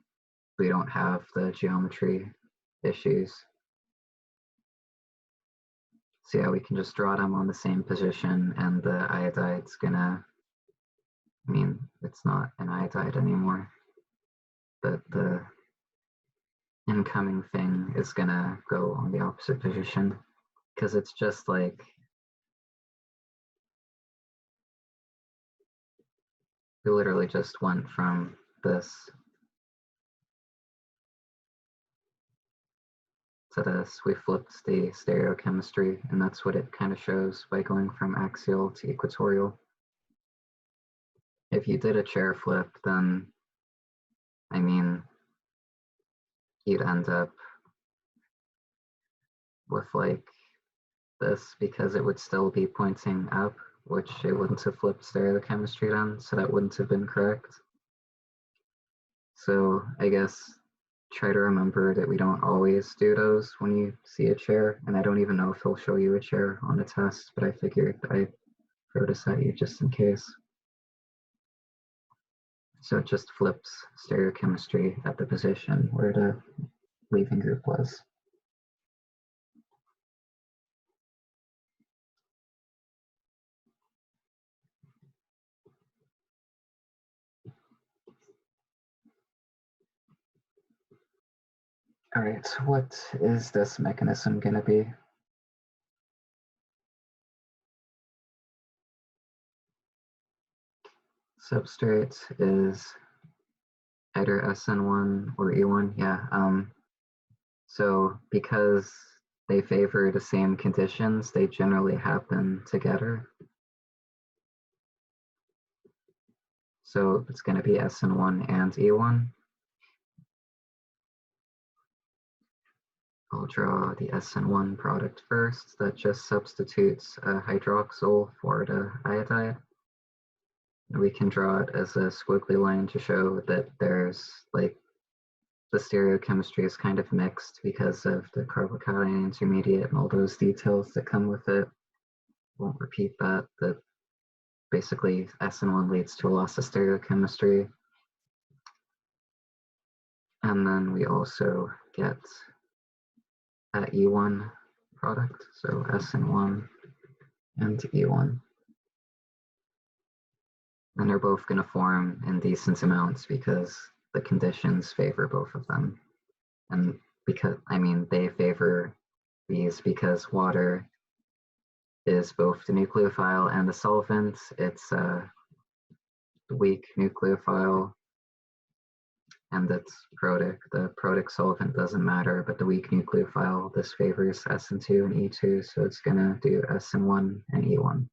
we don't have the geometry issues. So yeah, we can just draw them on the same position and the iodide's gonna, I mean, it's not an iodide anymore, but the incoming thing is gonna go on the opposite position because it's just like, we literally just went from this to this. We flipped the stereochemistry, and that's what it kind of shows by going from axial to equatorial. If you did a chair flip, then, I mean, you'd end up with like this because it would still be pointing up, which it wouldn't have flipped stereochemistry then, so that wouldn't have been correct. So I guess try to remember that we don't always do those when you see a chair, and I don't even know if he'll show you a chair on a test, but I figured I'd throw this at you just in case. So it just flips stereochemistry at the position where the leaving group was. All right, so what is this mechanism going to be? Substrate is either SN1 or E1, yeah. So because they favor the same conditions, they generally happen together. So it's going to be SN1 and E1. I'll draw the SN1 product first. That just substitutes a hydroxyl for the iodide. We can draw it as a squiggly line to show that there's like the stereochemistry is kind of mixed because of the carbocation intermediate and all those details that come with it. Won't repeat that, but basically SN1 leads to a loss of stereochemistry. And then we also get that E1 product, so SN1 and E1. And they're both going to form in decent amounts because the conditions favor both of them. And because, I mean, they favor these because water is both the nucleophile and the solvent. It's a weak nucleophile and it's protic. The protic solvent doesn't matter, but the weak nucleophile, this favors SN2 and E2, so it's gonna do SN1 and E1.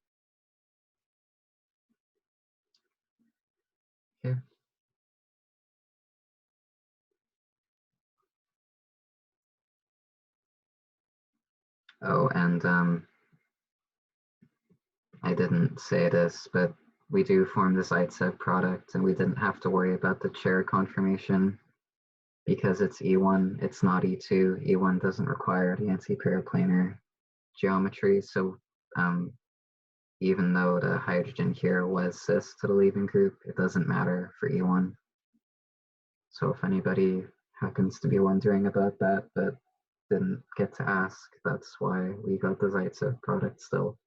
Okay. Oh, and I didn't say this, but we do form the Zaitsev product and we didn't have to worry about the chair conformation because it's E1, it's not E2. E1 doesn't require the anti-paraplanar geometry. So even though the hydrogen here was cis to the leaving group, it doesn't matter for E1. So if anybody happens to be wondering about that, but didn't get to ask, that's why we got the Zaitsev product still.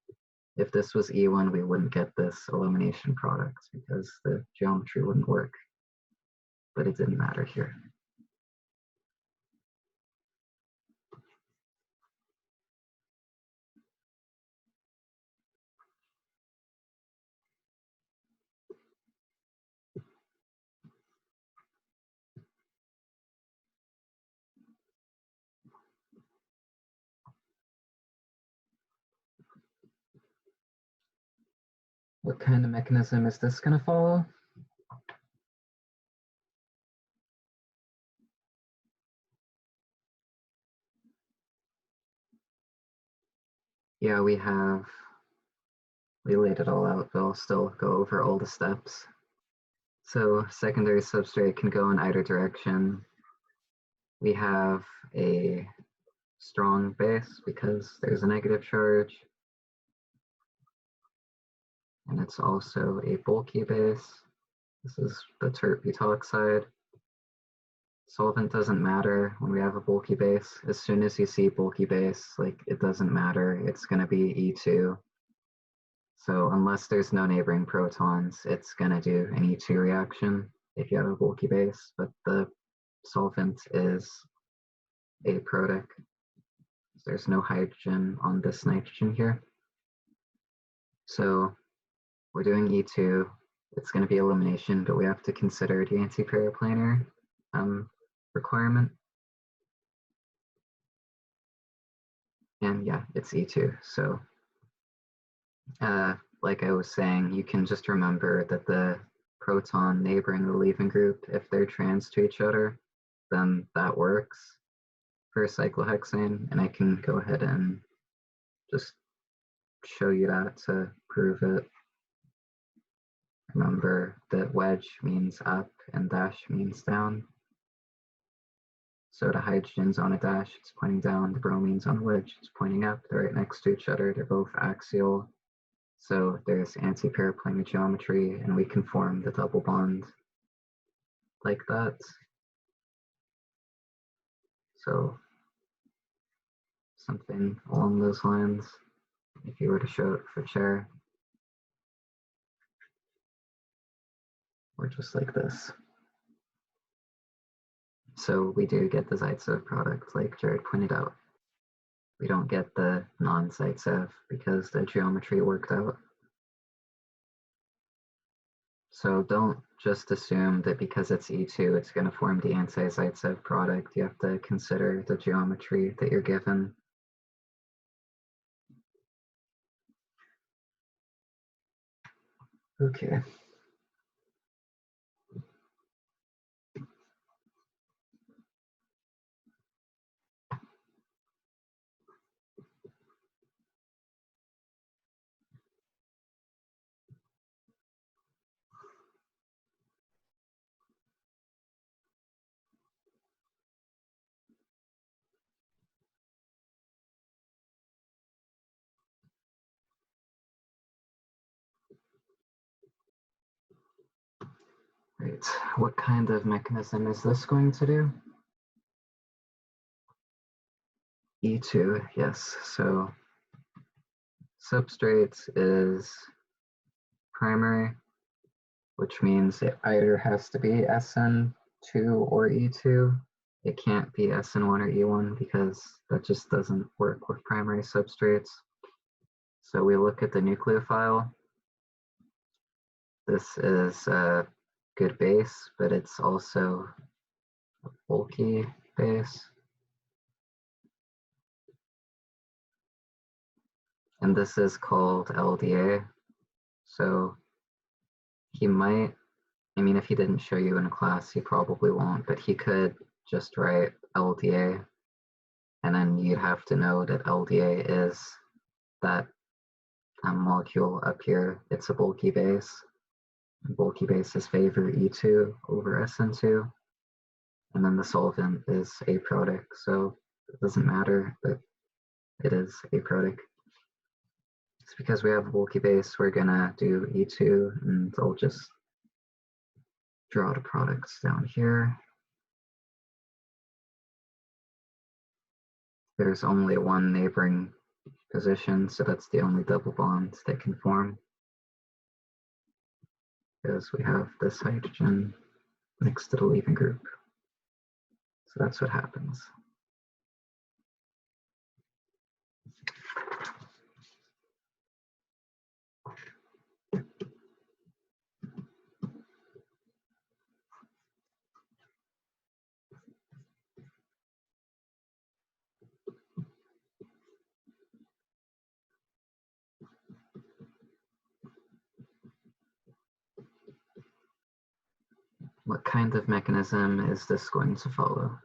If this was E1, we wouldn't get this elimination product because the geometry wouldn't work, but it didn't matter here. What kind of mechanism is this going to follow? Yeah, we laid it all out, but I'll still go over all the steps. So secondary substrate can go in either direction. We have a strong base because there's a negative charge. And it's also a bulky base. This is the tert butoxide. Solvent doesn't matter when we have a bulky base. As soon as you see bulky base, like it doesn't matter, it's gonna be E2. So unless there's no neighboring protons, it's gonna do an E2 reaction if you have a bulky base, but the solvent is aprotic. There's no hydrogen on this nitrogen here. So we're doing E2. It's going to be elimination, but we have to consider the anti-paraplanar requirement. And yeah, it's E2. So like I was saying, you can just remember that the proton neighboring the leaving group, if they're trans to each other, then that works for cyclohexane. And I can go ahead and just show you that to prove it. Remember that wedge means up and dash means down. So the hydrogen's on a dash, it's pointing down. The bromine's on a wedge, it's pointing up. They're right next to each other. They're both axial. So there's anti-paraplanar geometry, and we can form the double bond like that. So something along those lines, if you were to show it for chair. Or just like this. So we do get the Zaitsev product, like Jared pointed out. We don't get the non-Zaitsev because the geometry worked out. So don't just assume that because it's E2, it's going to form the anti-Zaitsev product. You have to consider the geometry that you're given. Okay. Right. What kind of mechanism is this going to do? E2, yes. So substrate is primary, which means it either has to be SN or E2. It can't be SN1 or E1 because that just doesn't work with primary substrates. So we look at the nucleophile. This is a good base, but it's also a bulky base. And this is called LDA. So he might, I mean, if he didn't show you in a class, he probably won't, but he could just write LDA, and then you'd have to know that LDA is that molecule up here. It's a bulky base. Bulky bases favor E2 over SN2, and then the solvent is aprotic, so it doesn't matter, but it is aprotic. It's because we have a bulky base, we're gonna do E2, and I'll just draw the products down here. There's only one neighboring position, so that's the only double bond that can form, because we have this hydrogen next to the leaving group. So that's what happens. What kind of mechanism is this going to follow?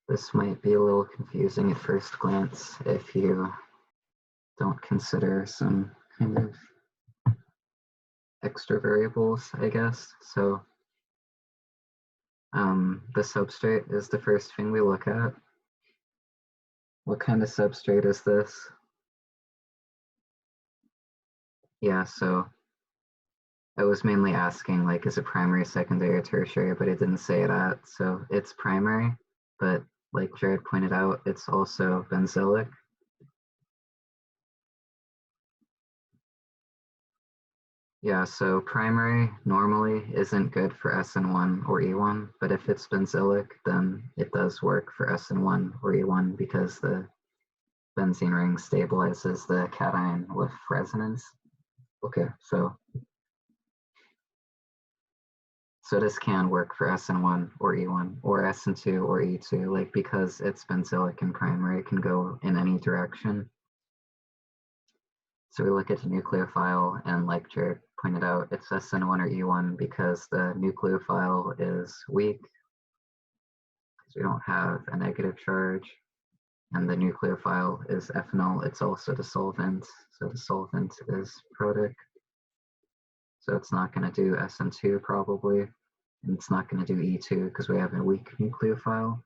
This might be a little confusing at first glance if you don't consider some kind of extra variables, I guess. So the substrate is the first thing we look at. What kind of substrate is this? Yeah, so I was mainly asking, like, is it primary, secondary, or tertiary, but it didn't say that. So it's primary, but like Jared pointed out, it's also benzylic. Yeah, so primary normally isn't good for SN1 or E1, but if it's benzylic, then it does work for SN1 or E1 because the benzene ring stabilizes the cation with resonance. Okay, so this can work for SN1 or E1 or SN2 or E2, like because it's benzylic and primary, it can go in any direction. So we look at the nucleophile, and like Jared pointed out, it's SN1 or E1 because the nucleophile is weak, because we don't have a negative charge, and the nucleophile is ethanol. It's also the solvent, so the solvent is protic. So it's not going to do SN2 probably, and it's not going to do E2 because we have a weak nucleophile.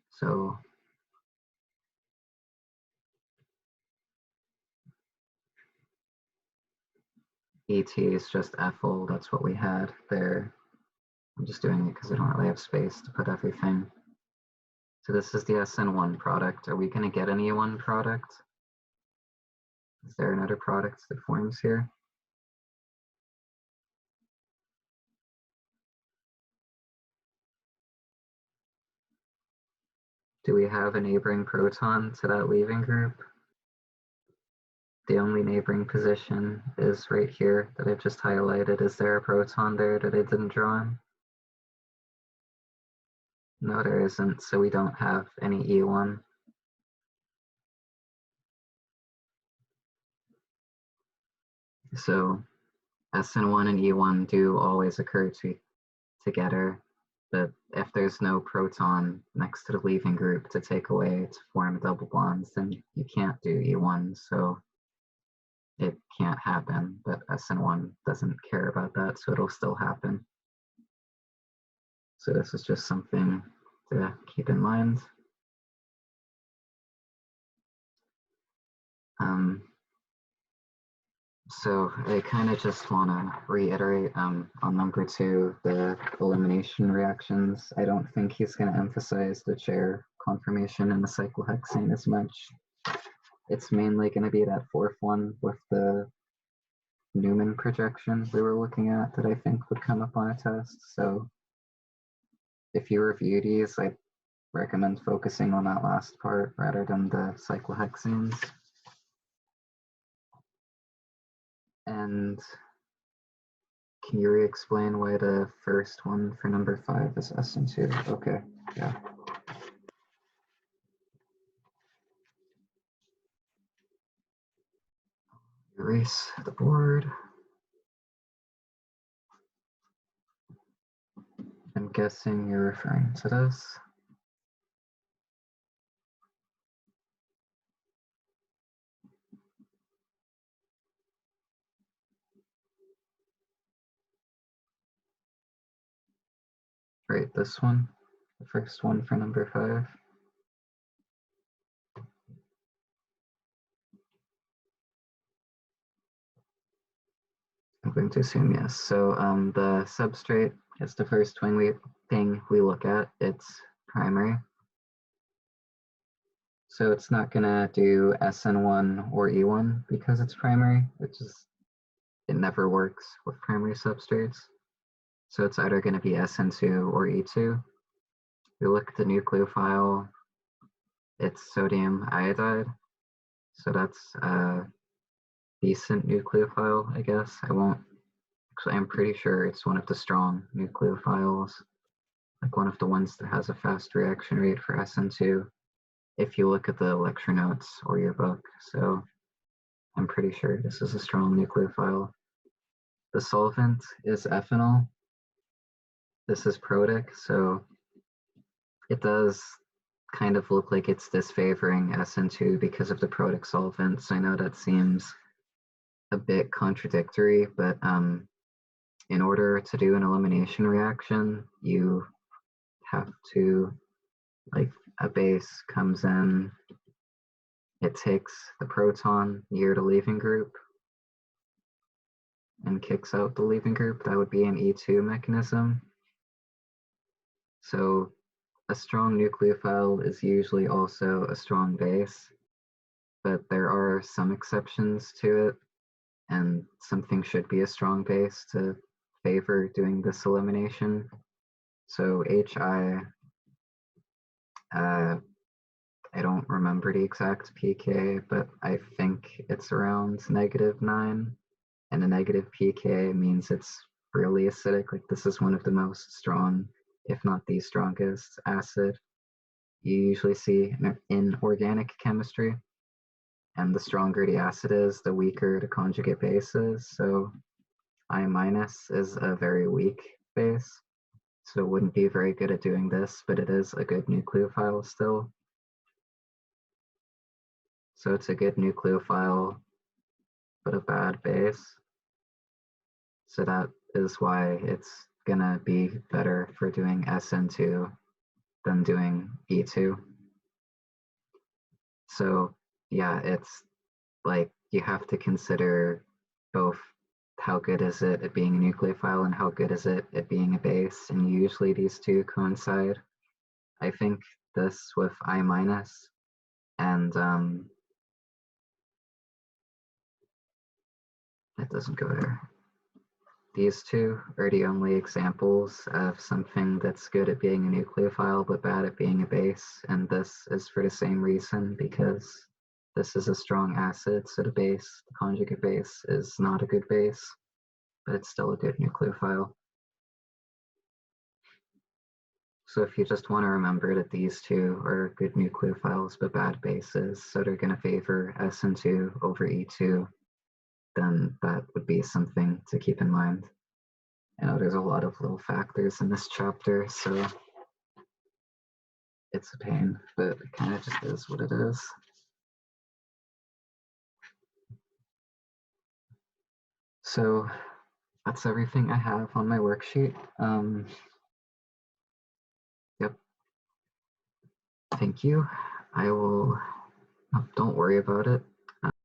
So ET is just ethyl, that's what we had there. I'm just doing it because I don't really have space to put everything. So this is the SN1 product. Are we going to get an E1 product? Is there another product that forms here? Do we have a neighboring proton to that leaving group? The only neighboring position is right here that I've just highlighted. Is there a proton there that I didn't draw in? No, there isn't, so we don't have any E1. So SN1 and E1 do always occur together, but if there's no proton next to the leaving group to take away to form double bonds, then you can't do E1, so it can't happen, but SN1 doesn't care about that, so it'll still happen. So this is just something to keep in mind. So I kind of just want to reiterate on number 2, the elimination reactions. I don't think he's going to emphasize the chair conformation in the cyclohexane as much. It's mainly going to be that fourth one with the Newman projection we were looking at that I think would come up on a test. So if you review these, I recommend focusing on that last part rather than the cyclohexanes. And can you re-explain why the first one for number 5 is SN2? Okay, yeah. Erase the board. I'm guessing you're referring to this. Right, this one, the first one for number 5. I'm going to assume yes. So the substrate is the first thing we look at. It's primary. So it's not gonna do SN1 or E1 because it's primary. It never works with primary substrates. So it's either gonna be SN2 or E2. We look at the nucleophile, it's sodium iodide. So that's a decent nucleophile, I guess. Actually, I'm pretty sure it's one of the strong nucleophiles, like one of the ones that has a fast reaction rate for SN2, if you look at the lecture notes or your book. So I'm pretty sure this is a strong nucleophile. The solvent is ethanol. This is protic, so it does kind of look like it's disfavoring SN2 because of the protic solvent. So I know that seems a bit contradictory, but in order to do an elimination reaction, you have to, like, a base comes in, it takes the proton near the leaving group and kicks out the leaving group. That would be an E2 mechanism. So a strong nucleophile is usually also a strong base, but there are some exceptions to it, and something should be a strong base to favor doing this elimination. So HI, I don't remember the exact pK, but I think it's around -9, and a negative pK means it's really acidic. Like, this is one of the most strong, if not the strongest acid you usually see in organic chemistry. And the stronger the acid is, the weaker the conjugate base is. So I minus is a very weak base, so it wouldn't be very good at doing this, but it is a good nucleophile still. So it's a good nucleophile, but a bad base. So that is why it's gonna be better for doing SN2 than doing E2. So yeah, it's like you have to consider both how good is it at being a nucleophile and how good is it at being a base, and usually these two coincide. I think this with I minus and it doesn't go there. These two are the only examples of something that's good at being a nucleophile but bad at being a base, and this is for the same reason, because this is a strong acid, so the base, the conjugate base, is not a good base, but it's still a good nucleophile. So if you just want to remember that these two are good nucleophiles but bad bases, so they're going to favor SN2 over E2, then that would be something to keep in mind. I know there's a lot of little factors in this chapter, so it's a pain, but it kind of just is what it is. So that's everything I have on my worksheet. Yep. Thank you. I will, don't worry about it.